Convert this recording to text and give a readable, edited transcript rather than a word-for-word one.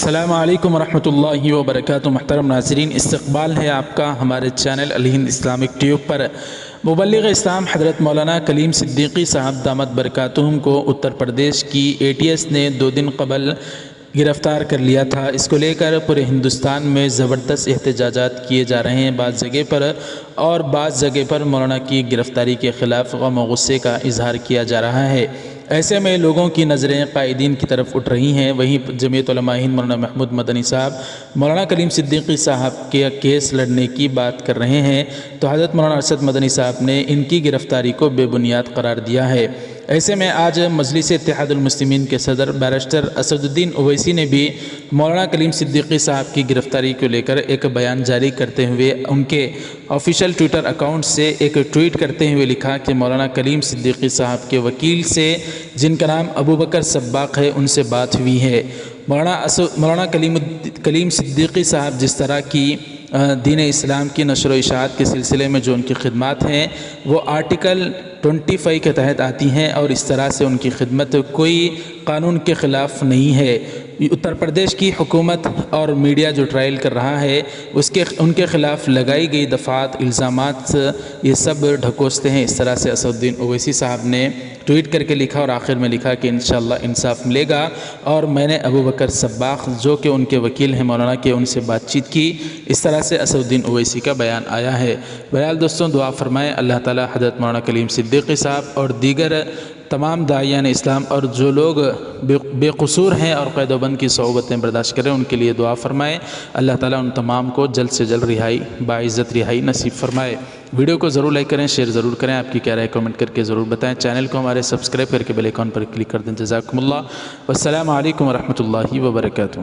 السلام علیکم ورحمۃ اللہ وبرکاتہ۔ محترم ناظرین، استقبال ہے آپ کا ہمارے چینل الہند اسلامک ٹیوب پر۔ مبلغ اسلام حضرت مولانا کلیم صدیقی صاحب دامت برکاتہم کو اتر پردیش کی ATS نے 2 دن قبل گرفتار کر لیا تھا۔ اس کو لے کر پورے ہندوستان میں زبردست احتجاجات کیے جا رہے ہیں بعض جگہ پر، اور بعض جگہ پر مولانا کی گرفتاری کے خلاف غم و غصے کا اظہار کیا جا رہا ہے۔ ایسے میں لوگوں کی نظریں قائدین کی طرف اٹھ رہی ہیں۔ وہیں جمعیت علماء ہند مولانا محمود مدنی صاحب مولانا کلیم صدیقی صاحب کے کیس لڑنے کی بات کر رہے ہیں، تو حضرت مولانا ارشد مدنی صاحب نے ان کی گرفتاری کو بے بنیاد قرار دیا ہے۔ ایسے میں آج مجلس اتحاد المسلمین کے صدر بیرسٹر اسد الدین اویسی نے بھی مولانا کلیم صدیقی صاحب کی گرفتاری کو لے کر ایک بیان جاری کرتے ہوئے ان کے آفیشیل ٹویٹر اکاؤنٹ سے ایک ٹویٹ کرتے ہوئے لکھا کہ مولانا کلیم صدیقی صاحب کے وکیل سے، جن کا نام ابو بکر سباق ہے، ان سے بات ہوئی ہے۔ مولانا کلیم صدیقی صاحب جس طرح کی دین اسلام کی نشر و اشاعت کے سلسلے میں جو ان کی خدمات ہیں وہ آرٹیکل 25 کے تحت آتی ہیں، اور اس طرح سے ان کی خدمت کوئی قانون کے خلاف نہیں ہے۔ اتر پردیش کی حکومت اور میڈیا جو ٹرائل کر رہا ہے ان کے خلاف لگائی گئی دفعات، الزامات، یہ سب ڈھکوستے ہیں۔ اس طرح سے اسد الدین اویسی صاحب نے ٹویٹ کر کے لکھا، اور آخر میں لکھا کہ انشاءاللہ انصاف ملے گا، اور میں نے ابو بکر سباق جو کہ ان کے وکیل ہیں مولانا کے، ان سے بات چیت کی۔ اس طرح سے اسد الدین اویسی کا بیان آیا ہے۔ بہرحال دوستوں، دعا فرمائیں اللہ تعالی حضرت مولانا کلیم صدیقی صاحب اور دیگر تمام داعیان اسلام اور جو لوگ بے قصور ہیں اور قید و بند کی صعوبتیں برداشت کریں، ان کے لیے دعا فرمائیں۔ اللہ تعالیٰ ان تمام کو جلد سے جلد رہائی، باعزت رہائی نصیب فرمائے۔ ویڈیو کو ضرور لائک کریں، شیئر ضرور کریں، آپ کی کیا رائے کمنٹ کر کے ضرور بتائیں۔ چینل کو ہمارے سبسکرائب کر کے بیل آئیکن پر کلک کر دیں۔ جزاکم اللہ، والسلام علیکم ورحمۃ اللہ وبرکاتہ۔